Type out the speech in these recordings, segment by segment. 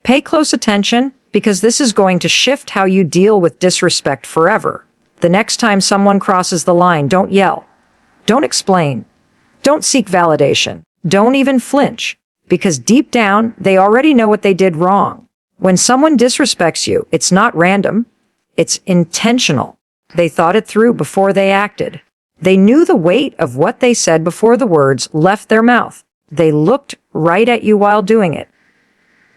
Pay close attention because this is going to shift how you deal with disrespect forever. The next time someone crosses the line, don't yell. Don't explain. Don't seek validation. Don't even flinch, because deep down, they already know what they did wrong. When someone disrespects you, it's not random. It's intentional. They thought it through before they acted. They knew the weight of what they said before the words left their mouth. They looked right at you while doing it.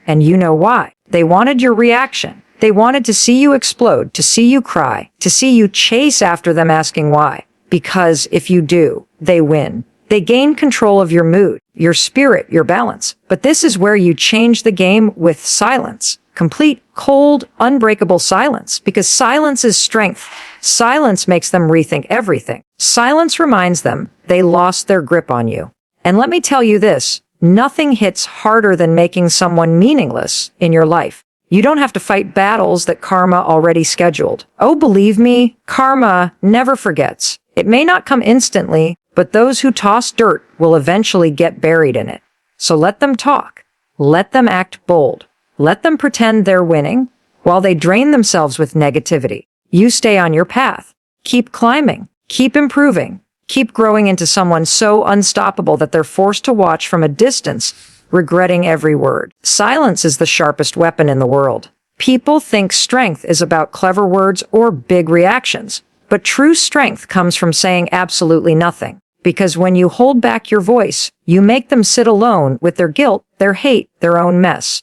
And you know why. They wanted your reaction. They wanted to see you explode, to see you cry, to see you chase after them asking why. Because if you do, they win. They gain control of your mood, your spirit, your balance. But this is where you change the game with silence. Complete, cold, unbreakable silence. Because silence is strength. Silence makes them rethink everything. Silence reminds them they lost their grip on you. And let me tell you this, nothing hits harder than making someone meaningless in your life. You don't have to fight battles that karma already scheduled. Oh, believe me, karma never forgets. It may not come instantly, but those who toss dirt will eventually get buried in it. So let them talk. Let them act bold. Let them pretend they're winning while they drain themselves with negativity. You stay on your path. Keep climbing. Keep improving. Keep growing into someone so unstoppable that they're forced to watch from a distance, regretting every word. Silence is the sharpest weapon in the world. People think strength is about clever words or big reactions, but true strength comes from saying absolutely nothing. Because when you hold back your voice, you make them sit alone with their guilt, their hate, their own mess.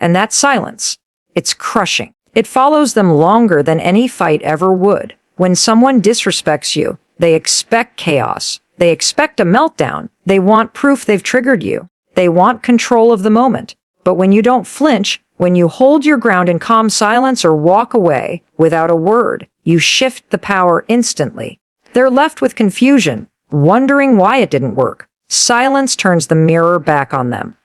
And that silence, it's crushing. It follows them longer than any fight ever would. When someone disrespects you, they expect chaos. They expect a meltdown. They want proof they've triggered you. They want control of the moment. But when you don't flinch, when you hold your ground in calm silence or walk away without a word, you shift the power instantly. They're left with confusion, wondering why it didn't work. Silence turns the mirror back on them.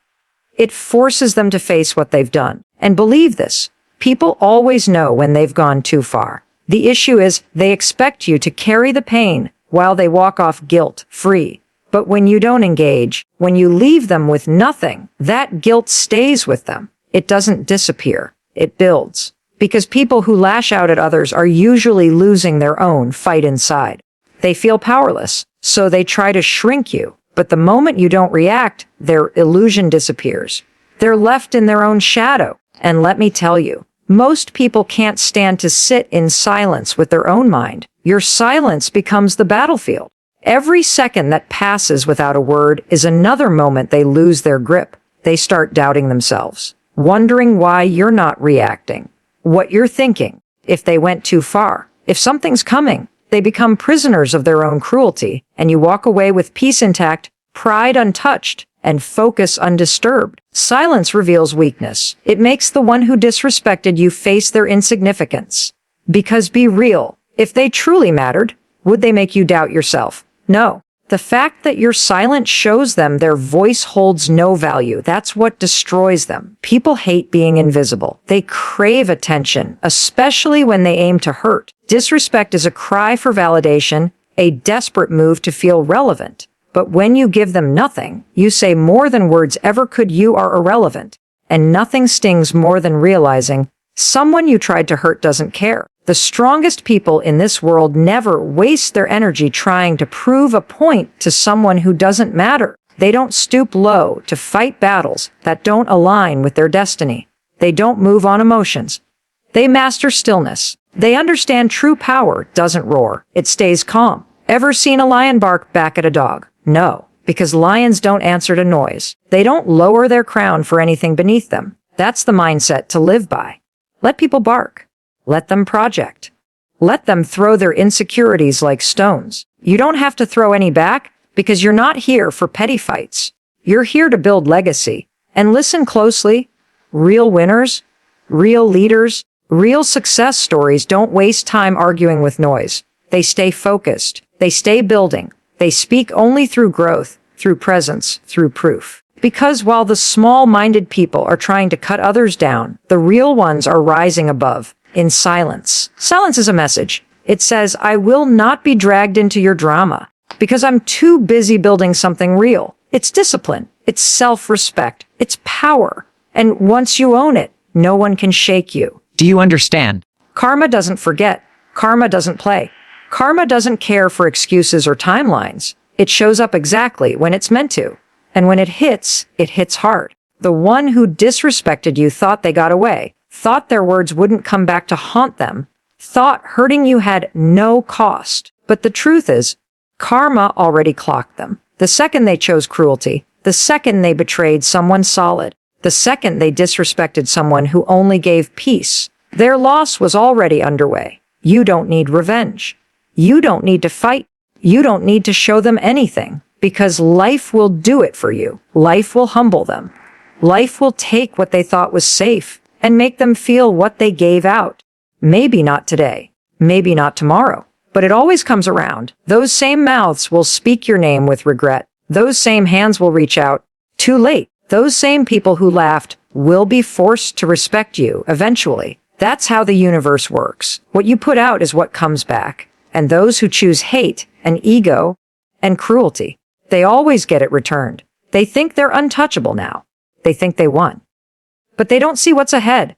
It forces them to face what they've done. And believe this, people always know when they've gone too far. The issue is they expect you to carry the pain while they walk off guilt-free. But when you don't engage, when you leave them with nothing, that guilt stays with them. It doesn't disappear. It builds. Because people who lash out at others are usually losing their own fight inside. They feel powerless, so they try to shrink you. But the moment you don't react, their illusion disappears. They're left in their own shadow. And let me tell you, most people can't stand to sit in silence with their own mind. Your silence becomes the battlefield. Every second that passes without a word is another moment they lose their grip. They start doubting themselves, wondering why you're not reacting, what you're thinking, if they went too far, if something's coming. They become prisoners of their own cruelty, and you walk away with peace intact, pride untouched, and focus undisturbed. Silence reveals weakness. It makes the one who disrespected you face their insignificance. Because be real, if they truly mattered, would they make you doubt yourself? No. The fact that you're silent shows them their voice holds no value. That's what destroys them. People hate being invisible. They crave attention, especially when they aim to hurt. Disrespect is a cry for validation, a desperate move to feel relevant. But when you give them nothing, you say more than words ever could. You are irrelevant. And nothing stings more than realizing someone you tried to hurt doesn't care. The strongest people in this world never waste their energy trying to prove a point to someone who doesn't matter. They don't stoop low to fight battles that don't align with their destiny. They don't move on emotions. They master stillness. They understand true power doesn't roar. It stays calm. Ever seen a lion bark back at a dog? No, because lions don't answer to noise. They don't lower their crown for anything beneath them. That's the mindset to live by. Let people bark. Let them project. Let them throw their insecurities like stones. You don't have to throw any back because you're not here for petty fights. You're here to build legacy. And listen closely. Real winners, real leaders, real success stories don't waste time arguing with noise. They stay focused. They stay building. They speak only through growth, through presence, through proof. Because while the small-minded people are trying to cut others down, the real ones are rising above. In silence. Silence is a message. It says, I will not be dragged into your drama because I'm too busy building something real. It's discipline. It's self-respect. It's power. And once you own it, no one can shake you. Do you understand? Karma doesn't forget. Karma doesn't play. Karma doesn't care for excuses or timelines. It shows up exactly when it's meant to. And when it hits hard. The one who disrespected you thought they got away, thought their words wouldn't come back to haunt them, thought hurting you had no cost. But the truth is, karma already clocked them. The second they chose cruelty, the second they betrayed someone solid, the second they disrespected someone who only gave peace, their loss was already underway. You don't need revenge. You don't need to fight. You don't need to show them anything, because life will do it for you. Life will humble them. Life will take what they thought was safe and make them feel what they gave out. Maybe not today, maybe not tomorrow, but it always comes around. Those same mouths will speak your name with regret. Those same hands will reach out. Too late. Those same people who laughed will be forced to respect you eventually. That's how the universe works. What you put out is what comes back. And those who choose hate and ego and cruelty, they always get it returned. They think they're untouchable now. They think they won. But they don't see what's ahead.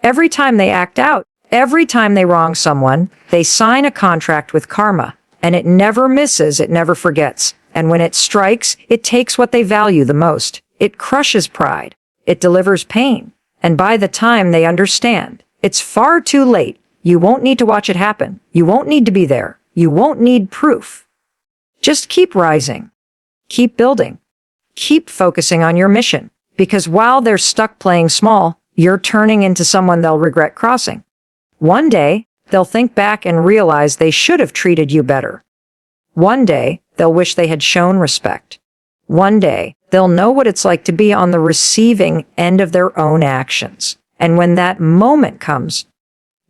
Every time they act out, every time they wrong someone, they sign a contract with karma. And it never misses, it never forgets. And when it strikes, it takes what they value the most. It crushes pride. It delivers pain. And by the time they understand, it's far too late. You won't need to watch it happen. You won't need to be there. You won't need proof. Just keep rising. Keep building. Keep focusing on your mission. Because while they're stuck playing small, you're turning into someone they'll regret crossing. One day, they'll think back and realize they should have treated you better. One day, they'll wish they had shown respect. One day, they'll know what it's like to be on the receiving end of their own actions. And when that moment comes,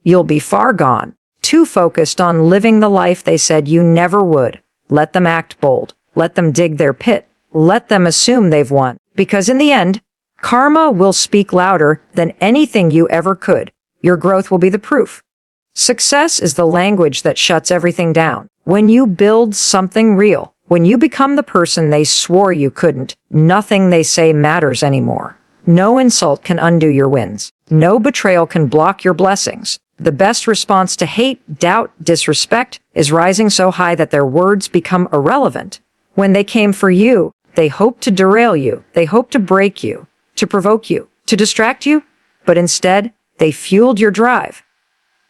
you'll be far gone, too focused on living the life they said you never would. Let them act bold. Let them dig their pit. Let them assume they've won. Because in the end, karma will speak louder than anything you ever could. Your growth will be the proof. Success is the language that shuts everything down. When you build something real, when you become the person they swore you couldn't, nothing they say matters anymore. No insult can undo your wins. No betrayal can block your blessings. The best response to hate, doubt, disrespect is rising so high that their words become irrelevant. When they came for you, they hoped to derail you. They hoped to break you, to provoke you, to distract you. But instead, they fueled your drive.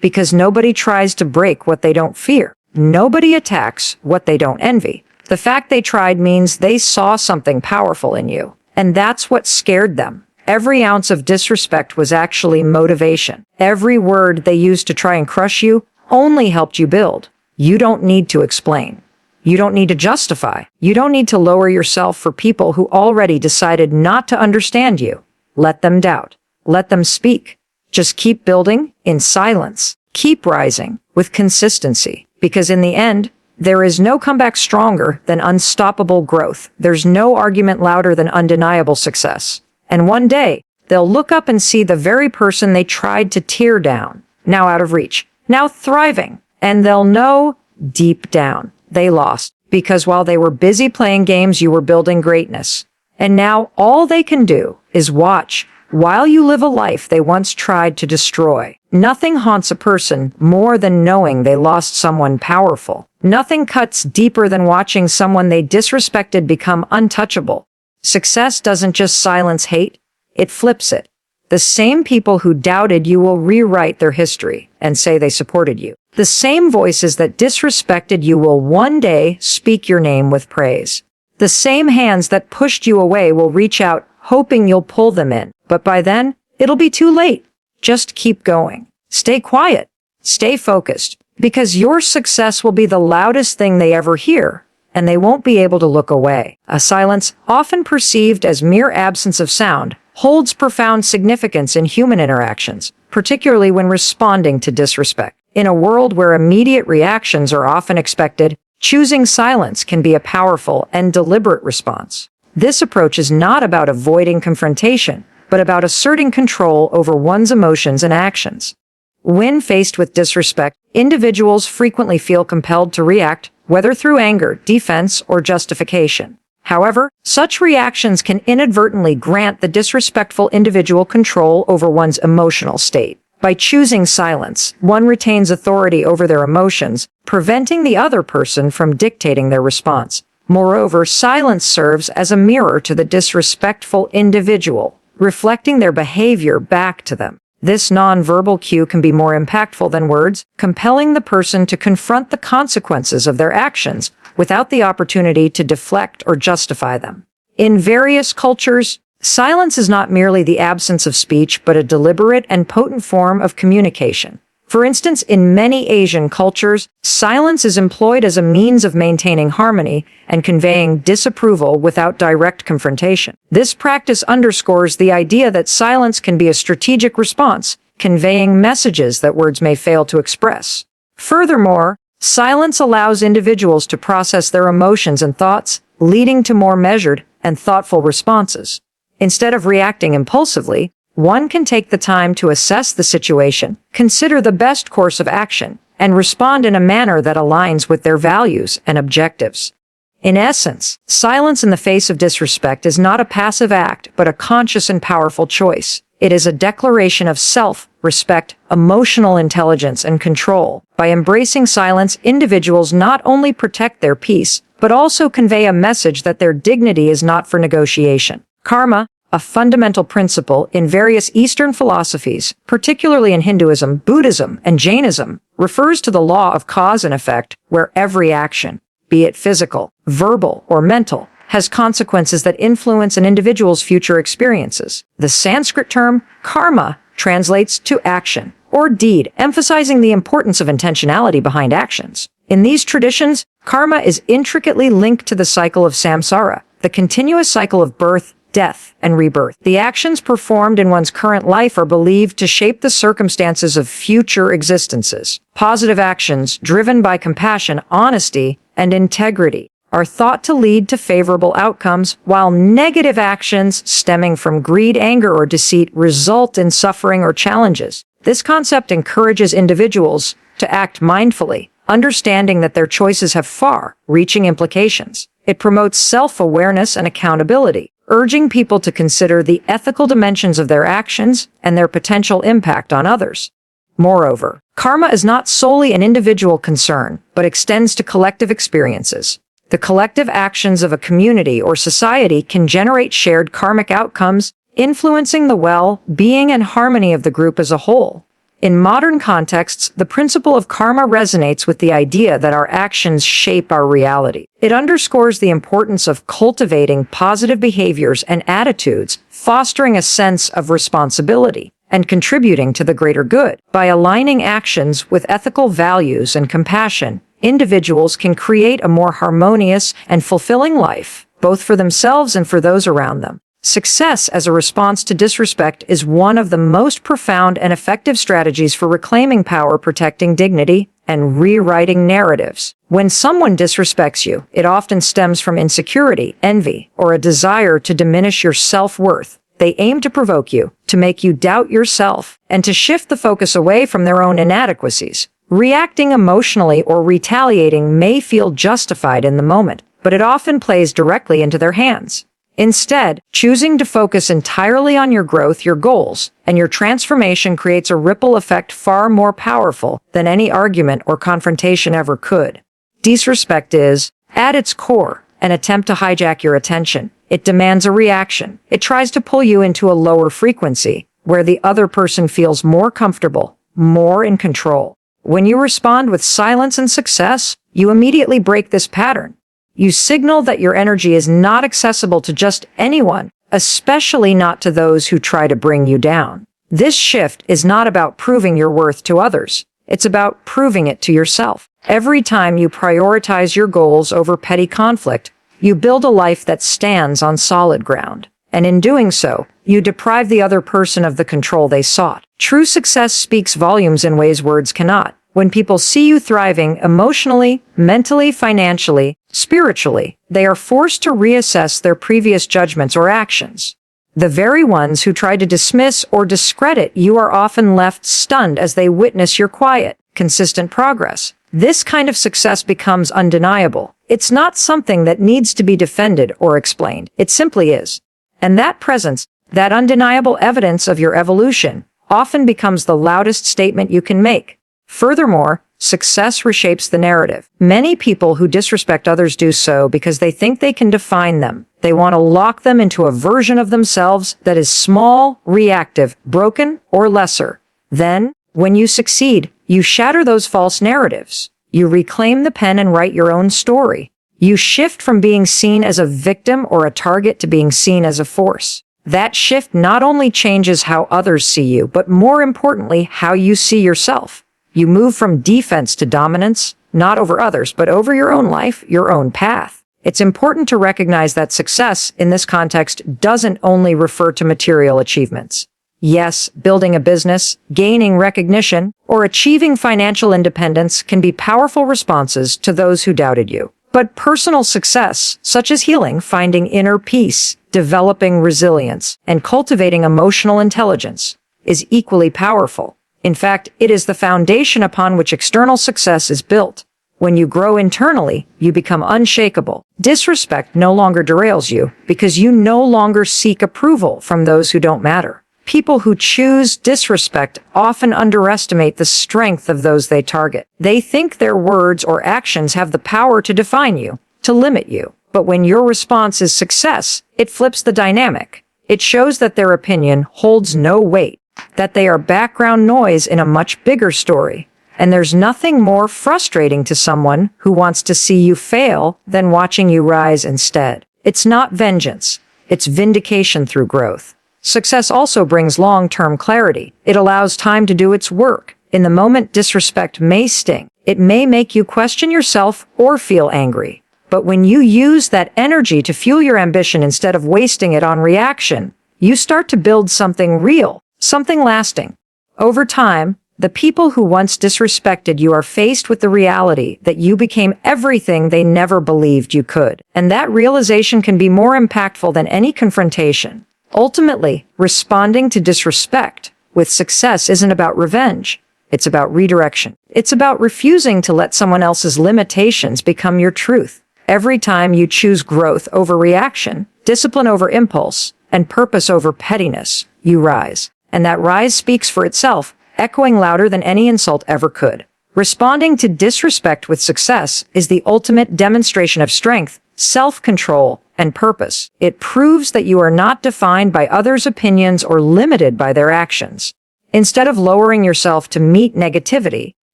Because nobody tries to break what they don't fear. Nobody attacks what they don't envy. The fact they tried means they saw something powerful in you. And that's what scared them. Every ounce of disrespect was actually motivation. Every word they used to try and crush you only helped you build. You don't need to explain. You don't need to justify. You don't need to lower yourself for people who already decided not to understand you. Let them doubt. Let them speak. Just keep building in silence. Keep rising with consistency. Because in the end, there is no comeback stronger than unstoppable growth. There's no argument louder than undeniable success. And one day, they'll look up and see the very person they tried to tear down, now out of reach, now thriving. And they'll know deep down they lost. Because while they were busy playing games, you were building greatness. And now all they can do is watch while you live a life they once tried to destroy. Nothing haunts a person more than knowing they lost someone powerful. Nothing cuts deeper than watching someone they disrespected become untouchable. Success doesn't just silence hate, it flips it. The same people who doubted you will rewrite their history and say they supported you. The same voices that disrespected you will one day speak your name with praise. The same hands that pushed you away will reach out, hoping you'll pull them in. But by then, it'll be too late. Just keep going. Stay quiet. Stay focused. Because your success will be the loudest thing they ever hear, and they won't be able to look away. A silence, often perceived as mere absence of sound, holds profound significance in human interactions, particularly when responding to disrespect. In a world where immediate reactions are often expected, choosing silence can be a powerful and deliberate response. This approach is not about avoiding confrontation, but about asserting control over one's emotions and actions. When faced with disrespect, individuals frequently feel compelled to react, whether through anger, defense, or justification. However, such reactions can inadvertently grant the disrespectful individual control over one's emotional state. By choosing silence, one retains authority over their emotions, preventing the other person from dictating their response. Moreover, silence serves as a mirror to the disrespectful individual, reflecting their behavior back to them. This nonverbal cue can be more impactful than words, compelling the person to confront the consequences of their actions without the opportunity to deflect or justify them. In various cultures, silence is not merely the absence of speech, but a deliberate and potent form of communication. For instance, in many Asian cultures, silence is employed as a means of maintaining harmony and conveying disapproval without direct confrontation. This practice underscores the idea that silence can be a strategic response, conveying messages that words may fail to express. Furthermore, silence allows individuals to process their emotions and thoughts, leading to more measured and thoughtful responses. Instead of reacting impulsively, one can take the time to assess the situation, consider the best course of action, and respond in a manner that aligns with their values and objectives. In essence, silence in the face of disrespect is not a passive act, but a conscious and powerful choice. It is a declaration of self-respect, emotional intelligence, and control. By embracing silence, individuals not only protect their peace, but also convey a message that their dignity is not for negotiation. Karma, a fundamental principle in various Eastern philosophies, particularly in Hinduism, Buddhism, and Jainism, refers to the law of cause and effect, where every action, be it physical, verbal, or mental, has consequences that influence an individual's future experiences. The Sanskrit term karma translates to action or deed, emphasizing the importance of intentionality behind actions. In these traditions, karma is intricately linked to the cycle of samsara, the continuous cycle of birth, death, and rebirth. The actions performed in one's current life are believed to shape the circumstances of future existences. Positive actions, driven by compassion, honesty, and integrity, are thought to lead to favorable outcomes, while negative actions stemming from greed, anger, or deceit result in suffering or challenges. This concept encourages individuals to act mindfully, understanding that their choices have far-reaching implications. It promotes self-awareness and accountability, urging people to consider the ethical dimensions of their actions and their potential impact on others. Moreover, karma is not solely an individual concern, but extends to collective experiences. The collective actions of a community or society can generate shared karmic outcomes, influencing the well-being and harmony of the group as a whole. In modern contexts, the principle of karma resonates with the idea that our actions shape our reality. It underscores the importance of cultivating positive behaviors and attitudes, fostering a sense of responsibility, and contributing to the greater good. By aligning actions with ethical values and compassion, individuals can create a more harmonious and fulfilling life, both for themselves and for those around them. Success as a response to disrespect is one of the most profound and effective strategies for reclaiming power, protecting dignity, and rewriting narratives. When someone disrespects you, it often stems from insecurity, envy, or a desire to diminish your self-worth. They aim to provoke you, to make you doubt yourself, and to shift the focus away from their own inadequacies. Reacting emotionally or retaliating may feel justified in the moment, but it often plays directly into their hands. Instead, choosing to focus entirely on your growth, your goals, and your transformation creates a ripple effect far more powerful than any argument or confrontation ever could. Disrespect is, at its core, an attempt to hijack your attention. It demands a reaction. It tries to pull you into a lower frequency, where the other person feels more comfortable, more in control. When you respond with silence and success, you immediately break this pattern. You signal that your energy is not accessible to just anyone, especially not to those who try to bring you down. This shift is not about proving your worth to others. It's about proving it to yourself. Every time you prioritize your goals over petty conflict, you build a life that stands on solid ground. And in doing so, you deprive the other person of the control they sought. True success speaks volumes in ways words cannot. When people see you thriving emotionally, mentally, financially, spiritually, they are forced to reassess their previous judgments or actions. The very ones who try to dismiss or discredit you are often left stunned as they witness your quiet, consistent progress. This kind of success becomes undeniable. It's not something that needs to be defended or explained. It simply is. And that presence, that undeniable evidence of your evolution, often becomes the loudest statement you can make. Furthermore, success reshapes the narrative. Many people who disrespect others do so because they think they can define them. They want to lock them into a version of themselves that is small, reactive, broken, or lesser. Then, when you succeed, you shatter those false narratives. You reclaim the pen and write your own story. You shift from being seen as a victim or a target to being seen as a force. That shift not only changes how others see you, but more importantly, how you see yourself. You move from defense to dominance, not over others, but over your own life, your own path. It's important to recognize that success in this context doesn't only refer to material achievements. Yes, building a business, gaining recognition, or achieving financial independence can be powerful responses to those who doubted you. But personal success, such as healing, finding inner peace, developing resilience, and cultivating emotional intelligence, is equally powerful. In fact, it is the foundation upon which external success is built. When you grow internally, you become unshakable. Disrespect no longer derails you because you no longer seek approval from those who don't matter. People who choose disrespect often underestimate the strength of those they target. They think their words or actions have the power to define you, to limit you. But when your response is success, it flips the dynamic. It shows that their opinion holds no weight, that they are background noise in a much bigger story. And there's nothing more frustrating to someone who wants to see you fail than watching you rise instead. It's not vengeance. It's vindication through growth. Success also brings long-term clarity. It allows time to do its work. In the moment, disrespect may sting. It may make you question yourself or feel angry. But when you use that energy to fuel your ambition instead of wasting it on reaction, you start to build something real, something lasting. Over time, the people who once disrespected you are faced with the reality that you became everything they never believed you could. And that realization can be more impactful than any confrontation. Ultimately, responding to disrespect with success isn't about revenge. It's about redirection. It's about refusing to let someone else's limitations become your truth. Every time you choose growth over reaction, discipline over impulse, and purpose over pettiness, you rise. And that rise speaks for itself, echoing louder than any insult ever could. Responding to disrespect with success is the ultimate demonstration of strength, self-control, and purpose. It proves that you are not defined by others' opinions or limited by their actions. Instead of lowering yourself to meet negativity,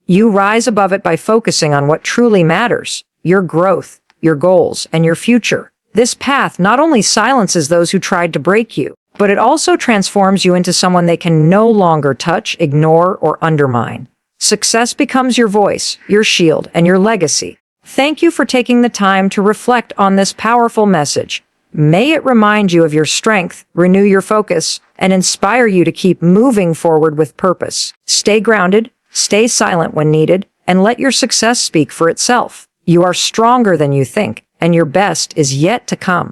you rise above it by focusing on what truly matters, your growth, your goals, and your future. This path not only silences those who tried to break you, but it also transforms you into someone they can no longer touch, ignore, or undermine. Success becomes your voice, your shield, and your legacy. Thank you for taking the time to reflect on this powerful message. May it remind you of your strength, renew your focus, and inspire you to keep moving forward with purpose. Stay grounded, stay silent when needed, and let your success speak for itself. You are stronger than you think, and your best is yet to come.